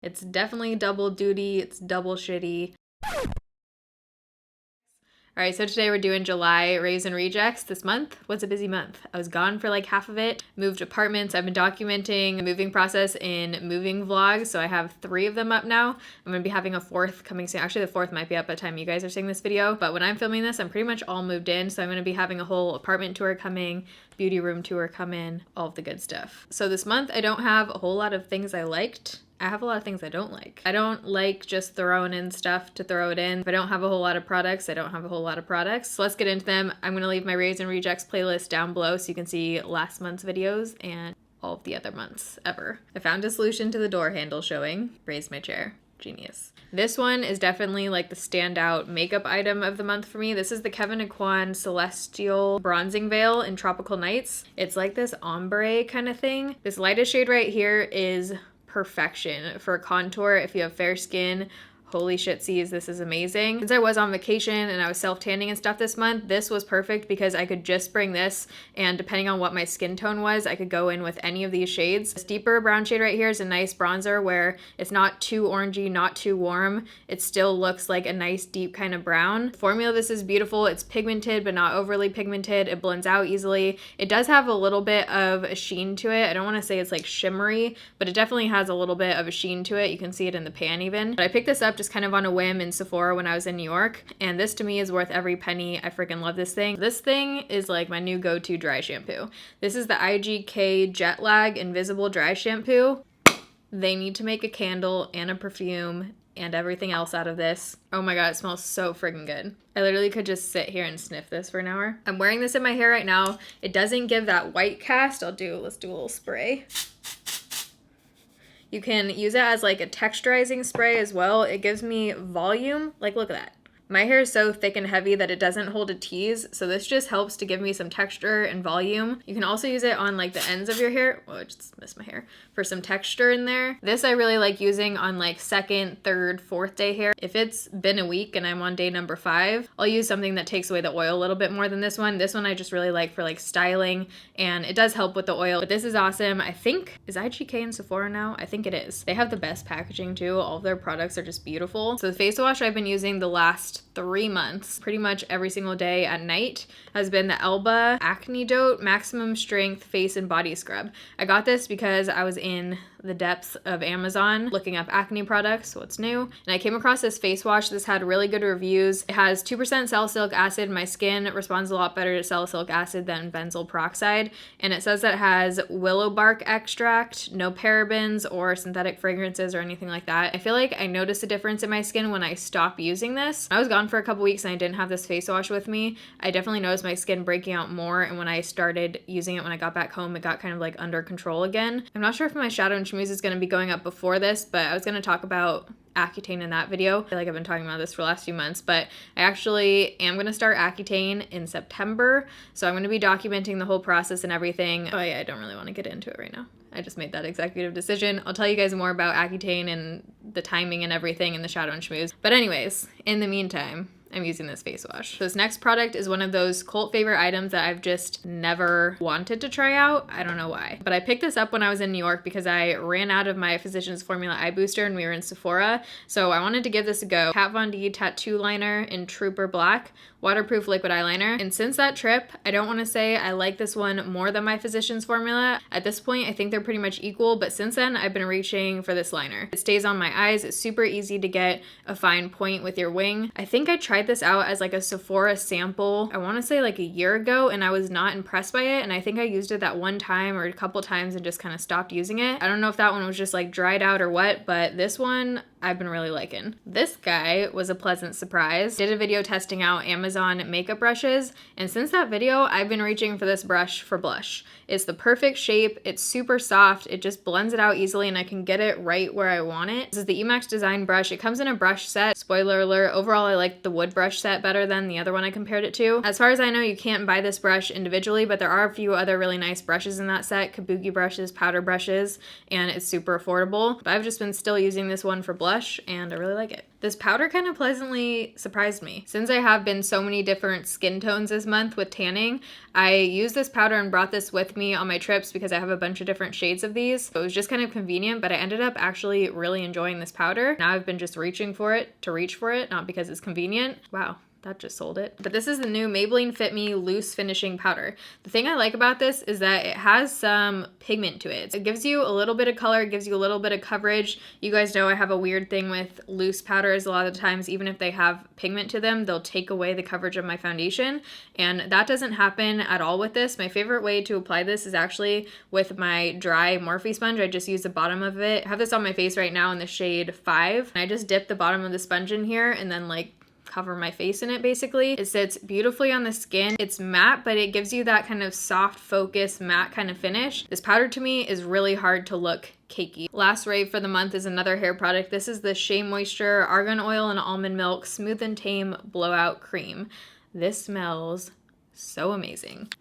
It's definitely double duty, it's double shitty. All right, so today we're doing July Raves and Rejects. This month was a busy month. I was gone for like half of it, moved apartments. I've been documenting the moving process in moving vlogs, so I have 3 of them up now. I'm gonna be having a 4th coming soon. Actually, the 4th might be up by the time you guys are seeing this video, but when I'm filming this, I'm pretty much all moved in, so I'm gonna be having a whole apartment tour coming, beauty room tour coming, all of the good stuff. So this month, I don't have a whole lot of things I liked. I have a lot of things I don't like. I don't like just throwing in stuff to throw it in. If I don't have a whole lot of products, I don't have a whole lot of products. So let's get into them. I'm gonna leave my Raves and Rejects playlist down below so you can see last month's videos and all of the other months ever. I found a solution to the door handle showing. Raised my chair. Genius. This one is definitely like the standout makeup item of the month for me. This is the Kevyn Aucoin Celestial Bronzing Veil in Tropical Nights. It's like this ombre kind of thing. This lightest shade right here is perfection for contour. If you have fair skin, holy shit seas, this is amazing. Since I was on vacation and I was self-tanning and stuff this month, this was perfect because I could just bring this, and depending on what my skin tone was, I could go in with any of these shades. This deeper brown shade right here is a nice bronzer where it's not too orangey, not too warm. It still looks like a nice deep kind of brown. The formula of this is beautiful. It's pigmented but not overly pigmented. It blends out easily. It does have a little bit of a sheen to it. I don't want to say it's like shimmery, but it definitely has a little bit of a sheen to it. You can see it in the pan even. But I picked this up just kind of on a whim in Sephora when I was in New York, and this to me is worth every penny. I freaking love this thing. This thing is like my new go-to dry shampoo. This is the IGK Jet Lag Invisible Dry Shampoo. They need to make a candle and a perfume and everything else out of this. Oh my god, it smells so freaking good. I literally could just sit here and sniff this for an hour. I'm wearing this in my hair right now. It doesn't give that white cast. Let's do a little spray. You can use it as like a texturizing spray as well. It gives me volume. Like, look at that. My hair is so thick and heavy that it doesn't hold a tease, so this just helps to give me some texture and volume. You can also use it on like the ends of your hair. Oh, I just missed my hair. For some texture in there. This I really like using on like 2nd, 3rd, 4th day hair. If it's been a week and I'm on day number 5, I'll use something that takes away the oil a little bit more than this one. This one I just really like for like styling, and it does help with the oil, but this is awesome. I think, is IGK in Sephora now? I think it is. They have the best packaging too. All of their products are just beautiful. So the face wash I've been using the last 3 months, pretty much every single day at night, has been the Elba Acne Dote Maximum Strength Face and Body Scrub. I got this because I was in the depths of Amazon looking up acne products, what's new, and I came across this face wash. This had really good reviews. It has 2% salicylic acid. My skin responds a lot better to salicylic acid than benzoyl peroxide, and it says that it has willow bark extract, no parabens or synthetic fragrances or anything like that. I feel like I noticed a difference in my skin when I stopped using this. I was gone for a couple weeks and I didn't have this face wash with me. I definitely noticed my skin breaking out more, and when I started using it when I got back home, it got kind of like under control again. I'm not sure if my shadow and schmooze is going to be going up before this, but I was going to talk about Accutane in that video. I feel like I've been talking about this for the last few months, but I actually am going to start Accutane in September, so I'm going to be documenting the whole process and everything. Oh yeah, I don't really want to get into it right now. I just made that executive decision. I'll tell you guys more about Accutane and the timing and everything in the shadow and schmooze. But anyways, in the meantime, I'm using this face wash. This next product is one of those cult favorite items that I've just never wanted to try out. I don't know why. But I picked this up when I was in New York because I ran out of my Physicians Formula Eye Booster and we were in Sephora. So I wanted to give this a go. Kat Von D Tattoo Liner in Trooper Black. Waterproof liquid eyeliner. And since that trip, I don't want to say I like this one more than my Physicians Formula. At this point, I think they're pretty much equal, but since then, I've been reaching for this liner. It stays on my eyes. It's super easy to get a fine point with your wing. I think I tried this out as like a Sephora sample, I want to say like a year ago, and I was not impressed by it, and I think I used it that one time or a couple times and just kind of stopped using it. I don't know if that one was just like dried out or what, but this one I've been really liking. This guy was a pleasant surprise. Did a video testing out Amazon makeup brushes, and since that video, I've been reaching for this brush for blush. It's the perfect shape, it's super soft, it just blends it out easily, and I can get it right where I want it. This is the Emax Design brush. It comes in a brush set. Spoiler alert, overall I like the wood brush set better than the other one I compared it to. As far as I know, you can't buy this brush individually, but there are a few other really nice brushes in that set, kabuki brushes, powder brushes, and it's super affordable. But I've just been still using this one for blush. blush, and I really like it. This powder kind of pleasantly surprised me. Since I have been so many different skin tones this month with tanning, I used this powder and brought this with me on my trips because I have a bunch of different shades of these. So it was just kind of convenient, but I ended up actually really enjoying this powder. Now I've been just reaching for it to reach for it, not because it's convenient. Wow. That just sold it. But this is the new Maybelline Fit Me Loose Finishing Powder. The thing I like about this is that it has some pigment to it. It gives you a little bit of color, it gives you a little bit of coverage. You guys know I have a weird thing with loose powders. A lot of the times, even if they have pigment to them, they'll take away the coverage of my foundation. And that doesn't happen at all with this. My favorite way to apply this is actually with my dry Morphe sponge. I just use the bottom of it. I have this on my face right now in the shade 5. And I just dip the bottom of the sponge in here and then like cover my face in it basically. It sits beautifully on the skin. It's matte, but it gives you that kind of soft focus matte kind of finish. This powder to me is really hard to look cakey. Last rave for the month is another hair product. This is the Shea Moisture Argan Oil and Almond Milk Smooth and Tame Blowout Cream. This smells so amazing.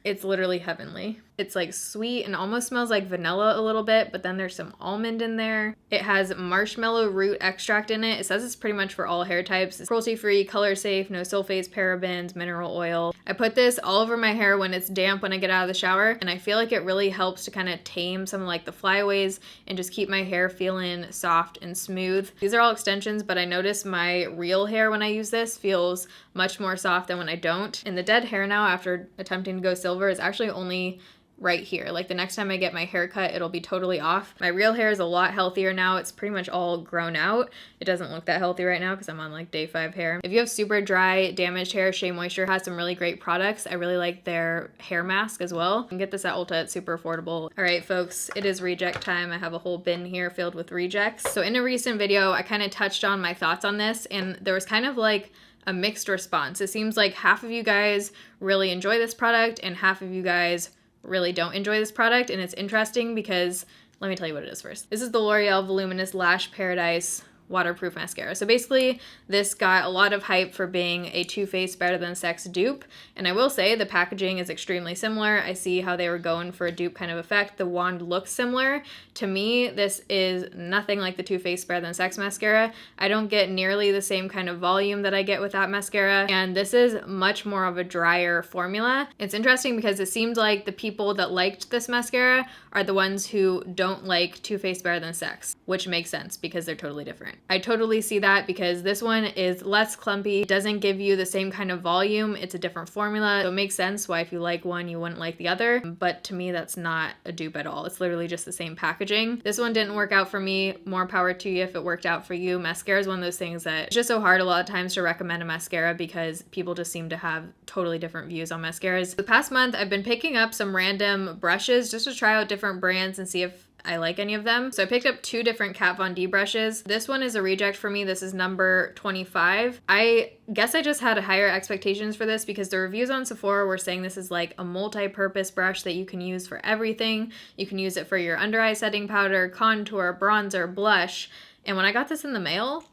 It's literally heavenly. It's like sweet and almost smells like vanilla a little bit, but then there's some almond in there. It has marshmallow root extract in it. It says it's pretty much for all hair types. It's cruelty-free, color safe, no sulfates, parabens, mineral oil. I put this all over my hair when it's damp when I get out of the shower, and I feel like it really helps to kind of tame some of like the flyaways and just keep my hair feeling soft and smooth. These are all extensions, but I notice my real hair when I use this feels much more soft than when I don't. And the dead hair now after attempting to go silver is actually only right here. Like the next time I get my hair cut, it'll be totally off. My real hair is a lot healthier now. It's pretty much all grown out. It doesn't look that healthy right now because I'm on like day 5 hair. If you have super dry, damaged hair, Shea Moisture has some really great products. I really like their hair mask as well. You can get this at Ulta. It's super affordable. All right, folks, it is reject time. I have a whole bin here filled with rejects. So in a recent video, I kind of touched on my thoughts on this, and there was kind of like a mixed response. It seems like half of you guys really enjoy this product and half of you guys really don't enjoy this product, and it's interesting because let me tell you what it is first. This is the L'Oreal Voluminous Lash Paradise waterproof mascara. So basically this got a lot of hype for being a Too Faced Better Than Sex dupe, and I will say the packaging is extremely similar. I see how they were going for a dupe kind of effect. The wand looks similar. To me, this is nothing like the Too Faced Better Than Sex mascara. I don't get nearly the same kind of volume that I get with that mascara, and this is much more of a drier formula. It's interesting because it seemed like the people that liked this mascara are the ones who don't like Too Faced Better Than Sex, which makes sense because they're totally different. I totally see that because this one is less clumpy, doesn't give you the same kind of volume, it's a different formula, so it makes sense why if you like one you wouldn't like the other, but to me that's not a dupe at all. It's literally just the same packaging. This one didn't work out for me. More power to you if it worked out for you. Mascara is one of those things that it's just so hard a lot of times to recommend a mascara because people just seem to have totally different views on mascaras. The past month I've been picking up some random brushes just to try out different brands and see if I like any of them. So I picked up 2 different Kat Von D brushes. This one is a reject for me. This is number 25. I guess I just had higher expectations for this because the reviews on Sephora were saying this is like a multi-purpose brush that you can use for everything. You can use it for your under eye setting powder, contour, bronzer, blush. And when I got this in the mail,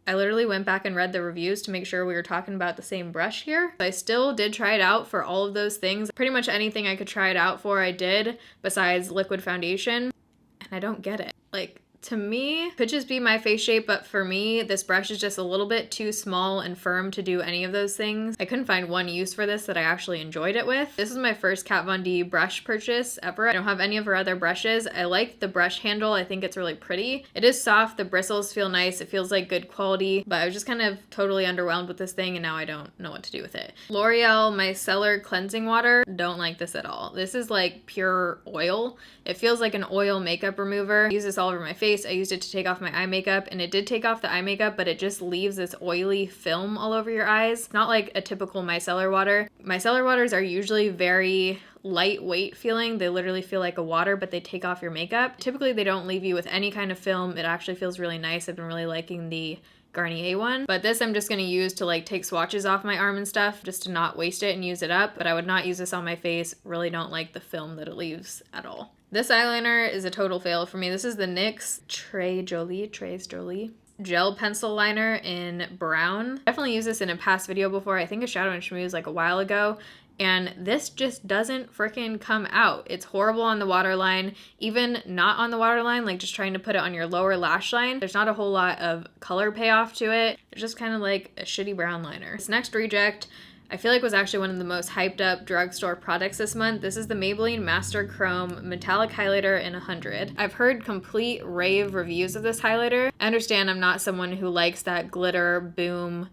I literally went back and read the reviews to make sure we were talking about the same brush here. I still did try it out for all of those things. Pretty much anything I could try it out for I did besides liquid foundation. I don't get it. Like, to me, could just be my face shape, but for me, this brush is just a little bit too small and firm to do any of those things. I couldn't find one use for this that I actually enjoyed it with. This is my first Kat Von D brush purchase ever. I don't have any of her other brushes. I like the brush handle. I think it's really pretty. It is soft. The bristles feel nice. It feels like good quality, but I was just kind of totally underwhelmed with this thing, and now I don't know what to do with it. L'Oreal Micellar Cleansing Water. Don't like this at all. This is like pure oil. It feels like an oil makeup remover. I use this all over my face. I used it to take off my eye makeup, and it did take off the eye makeup, but it just leaves this oily film all over your eyes. It's not like a typical micellar water. Micellar waters are usually very lightweight feeling. They literally feel like a water, but they take off your makeup. Typically, they don't leave you with any kind of film. It actually feels really nice. I've been really liking the Garnier one, but this I'm just going to use to like take swatches off my arm and stuff just to not waste it and use it up, but I would not use this on my face. Really don't like the film that it leaves at all. This eyeliner is a total fail for me. This is the NYX Très Jolie gel pencil liner in brown. Definitely used this in a past video before. I think a Shadow and Schmooze like a while ago, and this just doesn't freaking come out. It's horrible on the waterline, even not on the waterline, like just trying to put it on your lower lash line. There's not a whole lot of color payoff to it. It's just kind of like a shitty brown liner. This next reject I feel like was actually one of the most hyped up drugstore products this month. This is the Maybelline Master Chrome Metallic Highlighter in 100. I've heard complete rave reviews of this highlighter. I understand I'm not someone who likes that glitter, boom,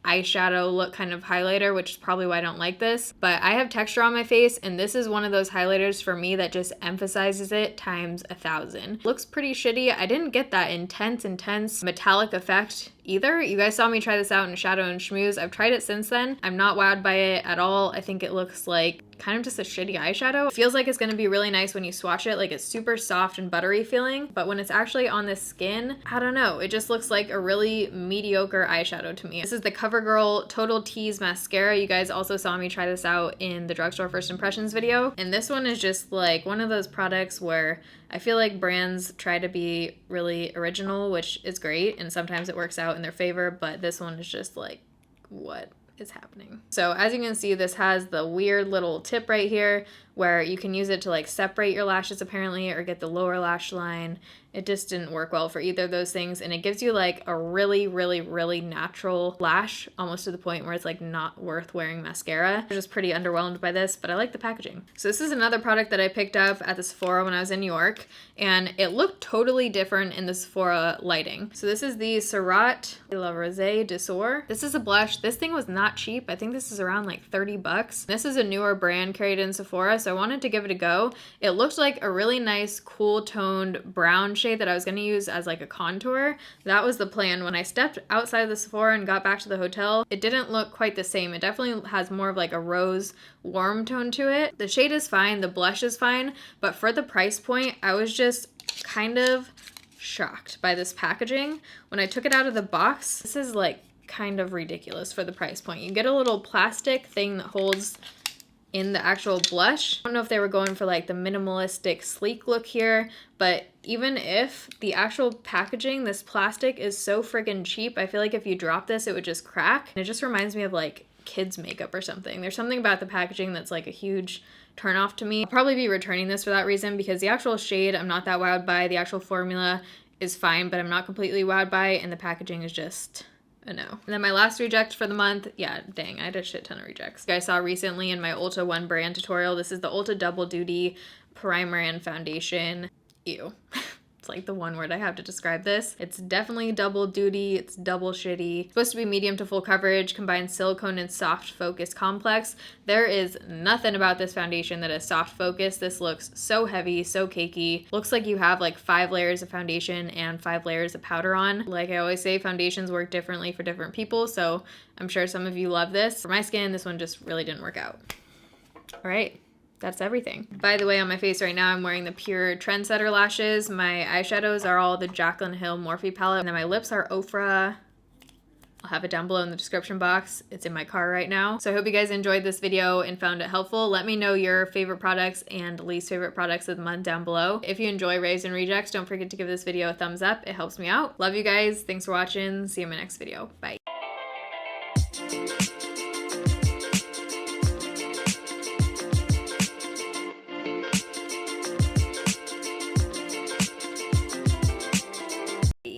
eyeshadow look kind of highlighter, which is probably why I don't like this, but I have texture on my face, and this is one of those highlighters for me that just emphasizes it times 1,000. Looks pretty shitty. I didn't get that intense metallic effect either. You guys saw me try this out in Shadow and Schmooze. I've tried it since then. I'm not wowed by it at all. I think it looks like kind of just a shitty eyeshadow. It feels like it's gonna be really nice when you swatch it, like it's super soft and buttery feeling, but when it's actually on the skin, I don't know, it just looks like a really mediocre eyeshadow to me. This is the CoverGirl Total Tease Mascara. You guys also saw me try this out in the drugstore first impressions video, and this one is just like one of those products where I feel like brands try to be really original, which is great, and sometimes it works out in their favor, but this one is just like, what is happening? So as you can see, this has the weird little tip right here where you can use it to like separate your lashes apparently, or get the lower lash line. It just didn't work well for either of those things, and it gives you like a really natural lash, almost to the point where it's like not worth wearing mascara. I'm just pretty underwhelmed by this, but I like the packaging. So this is another product that I picked up at the Sephora when I was in New York, and it looked totally different in the Sephora lighting. So this is the Surratt La Rosée d'Azur. This is a blush. This thing was not cheap. I think this is around like 30 bucks. This is a newer brand carried in Sephora, so I wanted to give it a go. It looked like a really nice cool toned brown shade that I was going to use as like a contour. That was the plan. When I stepped outside of the Sephora and got back to the hotel, it didn't look quite the same. It definitely has more of like a rose warm tone to it. The shade is fine, the blush is fine, but for the price point, I was just kind of shocked by this packaging. When I took it out of the box, this is like kind of ridiculous for the price point. You get a little plastic thing that holds in the actual blush. I don't know if they were going for like the minimalistic sleek look here, but even if the actual packaging, this plastic is so friggin' cheap, I feel like if you drop this, it would just crack. And it just reminds me of like kids makeup or something. There's something about the packaging that's like a huge turn off to me. I'll probably be returning this for that reason, because the actual shade I'm not that wowed by. The actual formula is fine, but I'm not completely wowed by it, and the packaging is just a no. And then my last reject for the month, yeah, dang, I had a shit ton of rejects. You guys saw recently in my Ulta One brand tutorial, this is the Ulta Double Duty Primer and Foundation. Ew. It's like the one word I have to describe this. It's definitely double duty, it's double shitty. It's supposed to be medium to full coverage, combines silicone and soft focus complex. There is nothing about this foundation that is soft focus. This looks so heavy, so cakey. Looks like you have like 5 layers of foundation and 5 layers of powder on. Like I always say, foundations work differently for different people, so I'm sure some of you love this. For my skin, this one just really didn't work out. All right. That's everything. By the way, on my face right now, I'm wearing the Pure Trendsetter lashes. My eyeshadows are all the Jaclyn Hill Morphe palette. And then my lips are Ofra. I'll have it down below in the description box. It's in my car right now. So I hope you guys enjoyed this video and found it helpful. Let me know your favorite products and least favorite products of the month down below. If you enjoy Raves and Rejects, don't forget to give this video a thumbs up. It helps me out. Love you guys. Thanks for watching. See you in my next video. Bye.